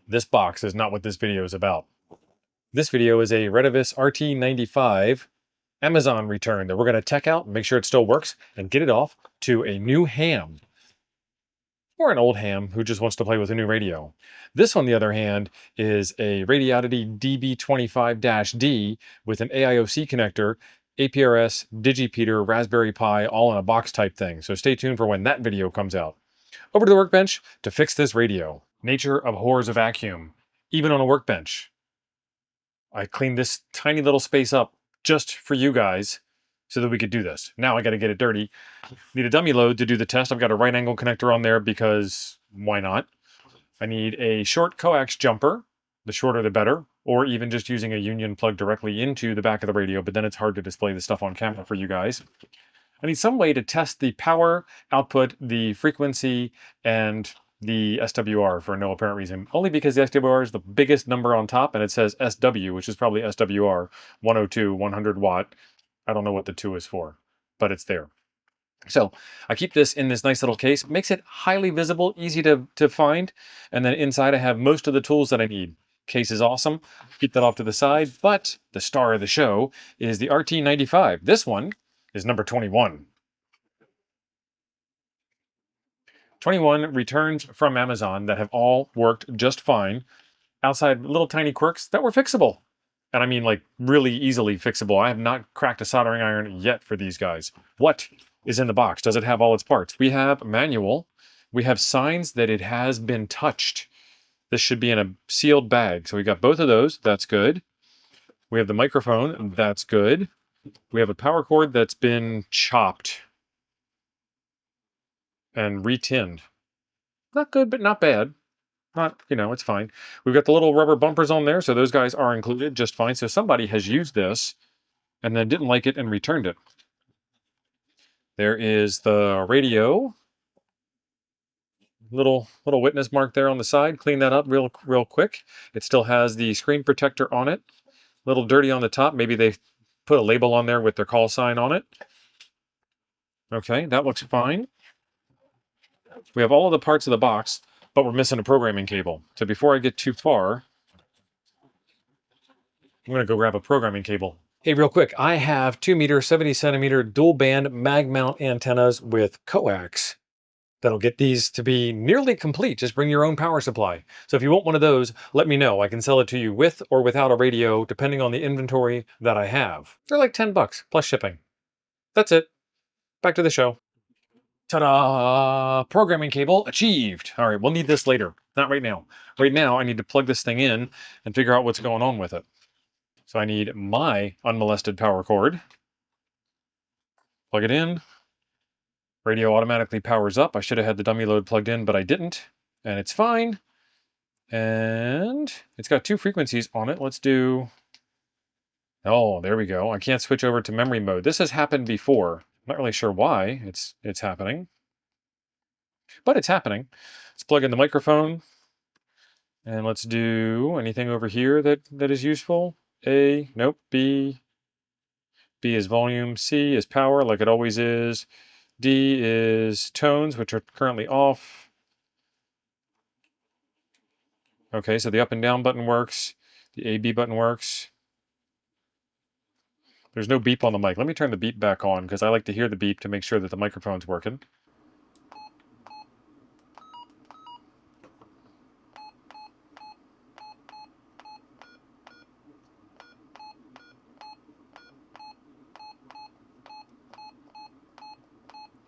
This box is not what this video is about. This video is a Retevis RT95 Amazon return that we're going to check out, make sure it still works, and get it off to a new ham. Or an old ham who just wants to play with a new radio. This, on the other hand, is a Radioddity DB25-D with an AIOC connector, APRS, Digipeater, Raspberry Pi, all in a box type thing. So stay tuned for when that video comes out. Over to the Workbench to fix this radio. Nature abhors a vacuum, even on a Workbench. I cleaned this tiny little space up just for you guys so that we could do this. Now I got to get it dirty. Need a dummy load to do the test. I've got a right angle connector on there because why not? I need a short coax jumper. The shorter the better, or even just using a union plug directly into the back of the radio, but then it's hard to display the stuff on camera for you guys. I need some way to test the power output, the frequency, and the SWR for no apparent reason. Only because the SWR is the biggest number on top and it says SW, which is probably SWR, 102, 100 watt. I don't know what the 2 is for, but it's there. So I keep this in this nice little case, makes it highly visible, easy to find. And then inside I have most of the tools that I need. Case is awesome. Keep that off to the side, but the star of the show is the RT95. This one is number 21. 21 returns from Amazon that have all worked just fine, outside little tiny quirks that were fixable. And I mean like really easily fixable. I have not cracked a soldering iron yet for these guys. What is in the box? Does it have all its parts? We have a manual. We have signs that it has been touched. This should be in a sealed bag. So we got both of those. That's good. We have the microphone. That's good. We have a power cord that's been chopped and re-tinned. Not good, but not bad. Not, it's fine. We've got the little rubber bumpers on there, so those guys are included just fine. So somebody has used this and then didn't like it and returned it. There is the radio. Little witness mark there on the side. Clean that up real quick. It still has the screen protector on it. A little dirty on the top. Maybe they put a label on there with their call sign on it. Okay, that looks fine. We have all of the parts of the box, but we're missing a programming cable. So before I get too far, I'm going to go grab a programming cable. Hey, real quick, I have 2 meter, 70 centimeter dual band mag mount antennas with coax. That'll get these to be nearly complete. Just bring your own power supply. So if you want one of those, let me know. I can sell it to you with or without a radio, depending on the inventory that I have. They're like 10 bucks plus shipping. That's it. Back to the show. Ta-da! Programming cable achieved. All right, we'll need this later. Not right now. Right now, I need to plug this thing in and figure out what's going on with it. So I need my unmolested power cord. Plug it in. Radio automatically powers up. I should have had the dummy load plugged in, but I didn't. And it's fine. And it's got 2 frequencies on it. Let's do... Oh, there we go. I can't switch over to memory mode. This has happened before. I'm not really sure why it's happening. But it's happening. Let's plug in the microphone. And let's do anything over here that is useful. A, nope, B. B is volume. C is power, like it always is. D is tones, which are currently off. Okay, so the up and down button works. The A, B button works. There's no beep on the mic. Let me turn the beep back on because I like to hear the beep to make sure that the microphone's working.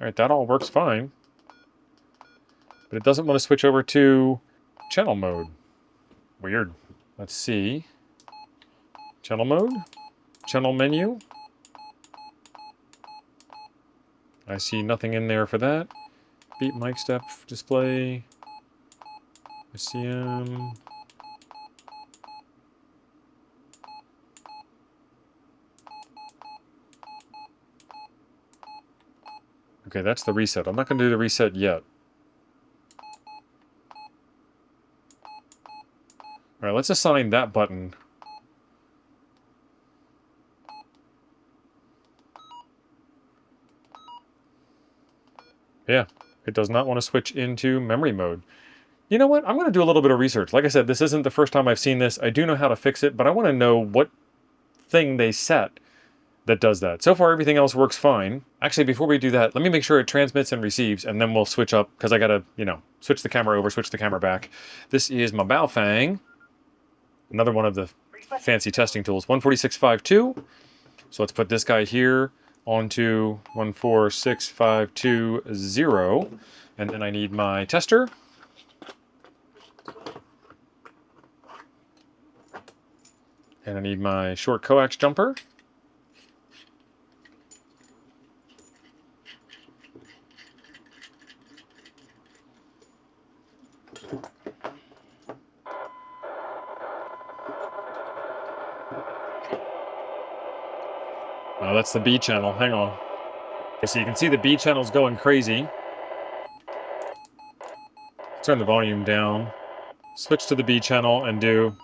All right, that all works fine. But it doesn't want to switch over to channel mode. Weird. Let's see. Channel mode. Channel menu. I see nothing in there for that. Beep mic step display. SCM. Okay, that's the reset. I'm not going to do the reset yet. All right, let's assign that button. Yeah, it does not want to switch into memory mode. You know what? I'm going to do a little bit of research. Like I said, this isn't the first time I've seen this. I do know how to fix it, but I want to know what thing they set that does that. So far, everything else works fine. Actually, before we do that, let me make sure it transmits and receives, and then we'll switch up, because I got to, switch the camera over, switch the camera back. This is my Baofeng, another one of the fancy testing tools, 14652. So let's put this guy here onto 14652.0, and then I need my tester. And I need my short coax jumper. Oh, that's the B channel. Hang on. Okay, so you can see the B channel's going crazy. Turn the volume down. Switch to the B channel and do...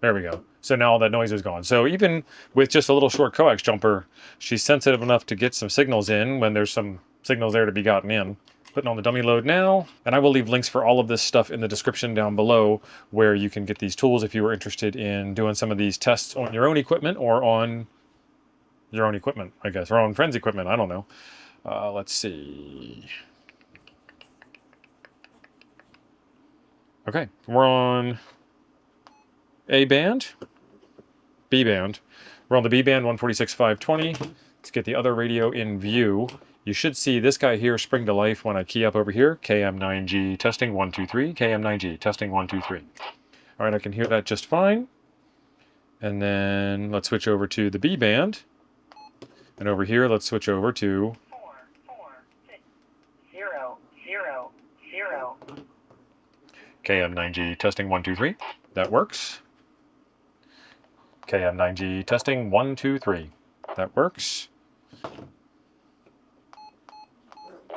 There we go. So now all that noise is gone. So even with just a little short coax jumper, she's sensitive enough to get some signals in when there's some signals there to be gotten in. Putting on the dummy load now, and I will leave links for all of this stuff in the description down below where you can get these tools if you were interested in doing some of these tests on your own equipment or on your own equipment, I guess, or on friends' equipment. I don't know. Let's see. Okay, we're on A band, B band. We're on the B band, 146.520. Let's get the other radio in view. You should see this guy here spring to life when I key up over here. KM9G testing 1, 2, 3. KM9G testing 1, 2, 3. All right, I can hear that just fine. And then let's switch over to the B band. And over here, let's switch over to 4, 4, 6, 0, 0, 0. KM9G testing 1, 2, 3. That works. KM9G testing 1, 2, 3. That works.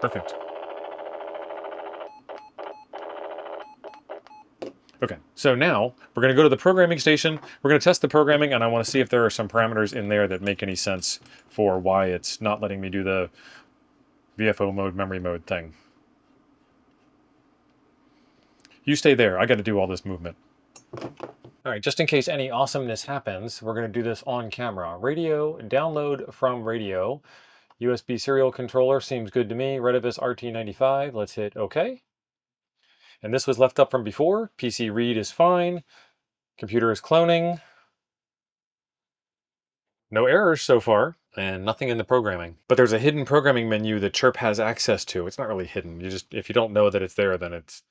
Perfect. Okay, so now we're going to go to the programming station. We're going to test the programming, and I want to see if there are some parameters in there that make any sense for why it's not letting me do the VFO mode, memory mode thing. You stay there. I got to do all this movement. All right, just in case any awesomeness happens, we're going to do this on camera. Radio, download from radio. USB serial controller seems good to me. Retevis RT95. Let's hit OK. And this was left up from before. PC read is fine. Computer is cloning. No errors so far, and nothing in the programming. But there's a hidden programming menu that Chirp has access to. It's not really hidden. If you don't know that it's there, then it's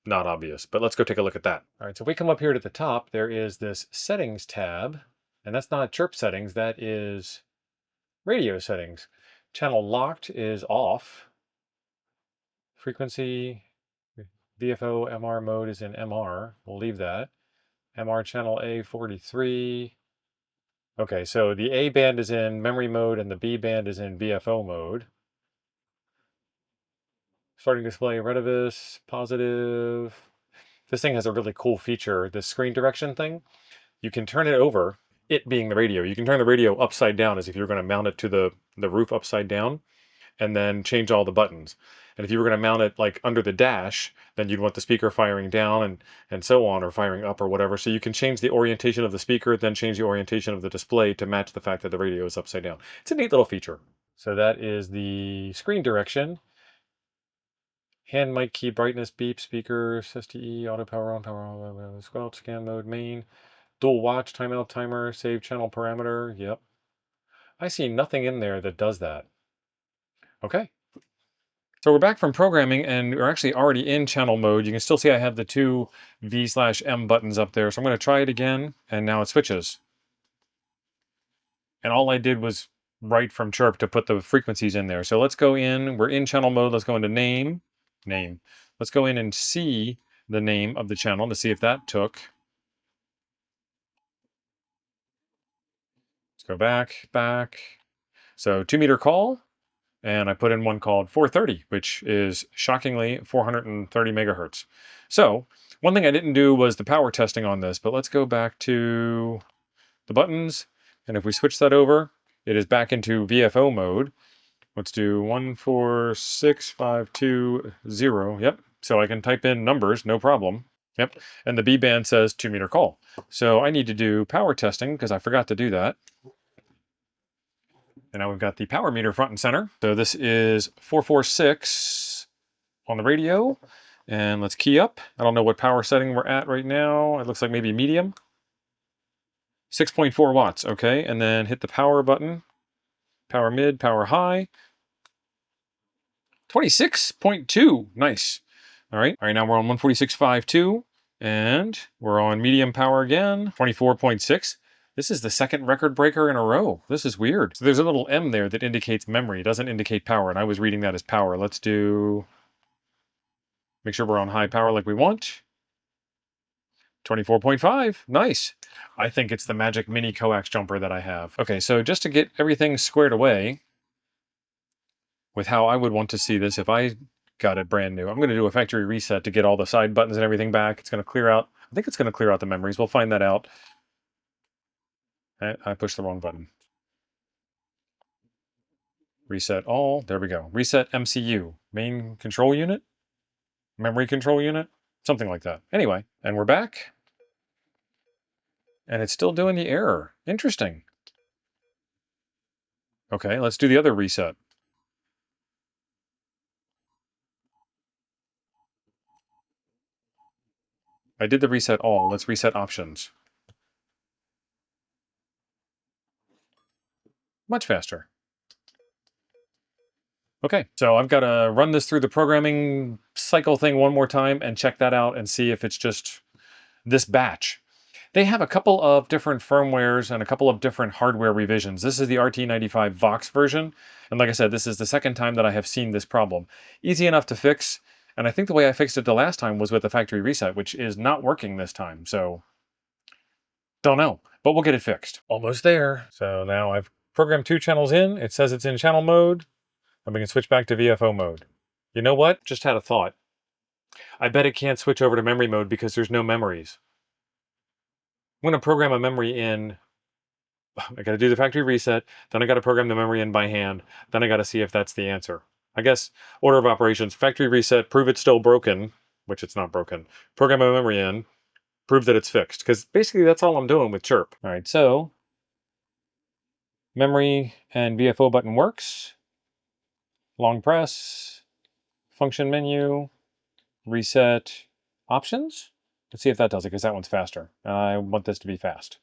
not obvious. But let's go take a look at that. All right, so if we come up here to the top, there is this settings tab, and that's not Chirp settings, that is radio settings. Channel locked is off. Frequency, VFO MR mode is in MR. We'll leave that. MR channel A43. Okay, so the A band is in memory mode and the B band is in VFO mode. Starting display, Retevis, positive. This thing has a really cool feature, this screen direction thing. You can turn it over, it being the radio. You can turn the radio upside down as if you're going to mount it to the roof upside down, and then change all the buttons. And if you were going to mount it like under the dash, then you'd want the speaker firing down and so on, or firing up or whatever. So you can change the orientation of the speaker, then change the orientation of the display to match the fact that the radio is upside down. It's a neat little feature. So that is the screen direction. Hand mic key brightness, beep, speaker, STE, auto power on, squelch, scan mode, main, dual watch, timeout timer, save channel parameter. Yep. I see nothing in there that does that. Okay. So we're back from programming, and we're actually already in channel mode. You can still see I have the two V/M buttons up there. So I'm going to try it again, and now it switches. And all I did was write from Chirp to put the frequencies in there. So let's go in. We're in channel mode. Let's go into name. Let's go in and see the name of the channel to see if that took. Let's go back. So 2-meter call. And I put in one called 430, which is shockingly 430 megahertz. So one thing I didn't do was the power testing on this, but let's go back to the buttons. And if we switch that over, it is back into VFO mode. Let's do 146520. Yep. So I can type in numbers, no problem. Yep. And the B band says 2-meter call. So I need to do power testing because I forgot to do that. And now we've got the power meter front and center. So this is 446 on the radio. And let's key up. I don't know what power setting we're at right now. It looks like maybe medium. 6.4 watts. Okay. And then hit the power button. Power mid, power high. 26.2. Nice. All right. Now we're on 146.52. And we're on medium power again. 24.6. This is the second record breaker in a row. This is weird. So there's a little M there that indicates memory. It doesn't indicate power. And I was reading that as power. Let's do... Make sure we're on high power like we want. 24.5. Nice. I think it's the magic mini coax jumper that I have. Okay, so just to get everything squared away with how I would want to see this if I got it brand new, I'm going to do a factory reset to get all the side buttons and everything back. It's going to clear out, I think it's going to clear out the memories. We'll find that out. I pushed the wrong button. Reset all. There we go. Reset MCU. Main control unit? Memory control unit? Something like that. Anyway, and we're back. And it's still doing the error. Interesting. Okay, let's do the other reset. I did the reset all. Let's reset options. Much faster. Okay, so I've got to run this through the programming cycle thing one more time and check that out and see if it's just this batch. They have a couple of different firmwares and a couple of different hardware revisions. This is the RT95 Vox version. And like I said, this is the second time that I have seen this problem. Easy enough to fix. And I think the way I fixed it the last time was with the factory reset, which is not working this time. So don't know, but we'll get it fixed. Almost there. So now I've programmed 2 channels in. It says it's in channel mode. And we can switch back to VFO mode. You know what? Just had a thought. I bet it can't switch over to memory mode because there's no memories. I'm going to program a memory in. I got to do the factory reset. Then I got to program the memory in by hand. Then I got to see if that's the answer. I guess order of operations, factory reset, prove it's still broken, which it's not broken. Program a memory in, prove that it's fixed. Because basically that's all I'm doing with Chirp. All right, so memory and VFO button works. Long press, function menu, reset options. Let's see if that does it, because that one's faster. I want this to be fast.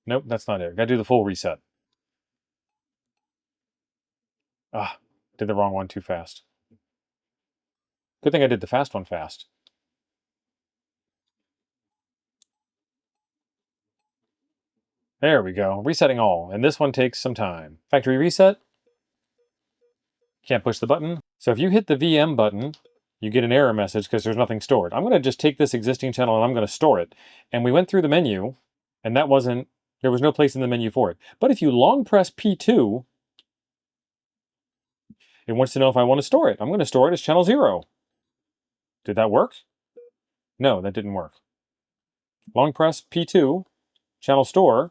Nope, that's not it. Gotta do the full reset. Ah, did the wrong one too fast. Good thing I did the fast one fast. There we go, resetting all. And this one takes some time. Factory reset. Can't push the button. So if you hit the VM button, you get an error message because there's nothing stored. I'm gonna just take this existing channel and I'm gonna store it. And we went through the menu and there was no place in the menu for it. But if you long press P2, it wants to know if I want to store it. I'm going to store it as channel 0. Did that work? No, that didn't work. Long press P2, channel store.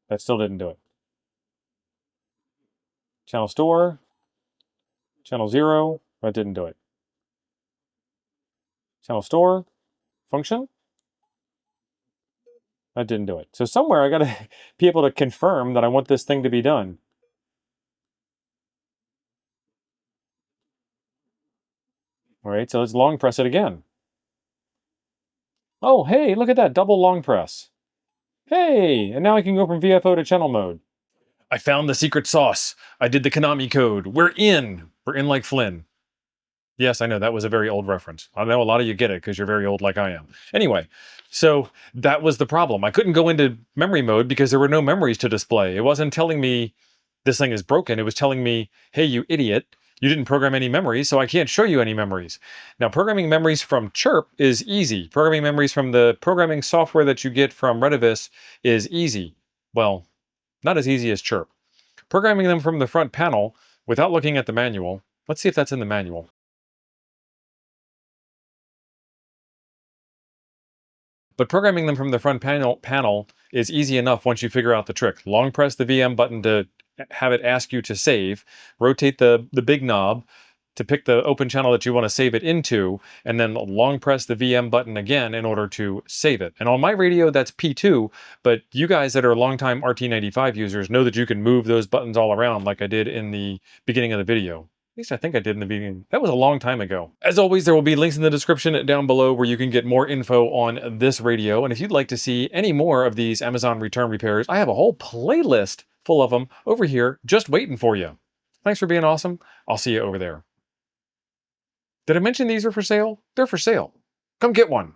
That still didn't do it. Channel store, channel 0, that didn't do it. Channel store, function, that didn't do it. So somewhere I got to be able to confirm that I want this thing to be done. All right, so let's long press it again. Oh, hey, look at that, double long press. Hey, and now I can go from VFO to channel mode. I found the secret sauce. I did the Konami code. We're in. We're in like Flynn. Yes, I know, that was a very old reference. I know a lot of you get it because you're very old like I am. Anyway, so that was the problem. I couldn't go into memory mode because there were no memories to display. It wasn't telling me this thing is broken. It was telling me, hey, you idiot, you didn't program any memories, so I can't show you any memories. Now, programming memories from Chirp is easy. Programming memories from the programming software that you get from Retevis is easy. Well, not as easy as Chirp. Programming them from the front panel without looking at the manual. Let's see if that's in the manual. But programming them from the front panel is easy enough once you figure out the trick. Long press the VM button to have it ask you to save, rotate the big knob to pick the open channel that you want to save it into, and then long press the VM button again in order to save it. And on my radio, that's P2, but you guys that are longtime RT95 users know that you can move those buttons all around like I did in the beginning of the video. At least I think I did in the beginning. That was a long time ago. As always, there will be links in the description down below where you can get more info on this radio. And if you'd like to see any more of these Amazon return repairs, I have a whole playlist full of them over here just waiting for you. Thanks for being awesome. I'll see you over there. Did I mention these are for sale? They're for sale. Come get one.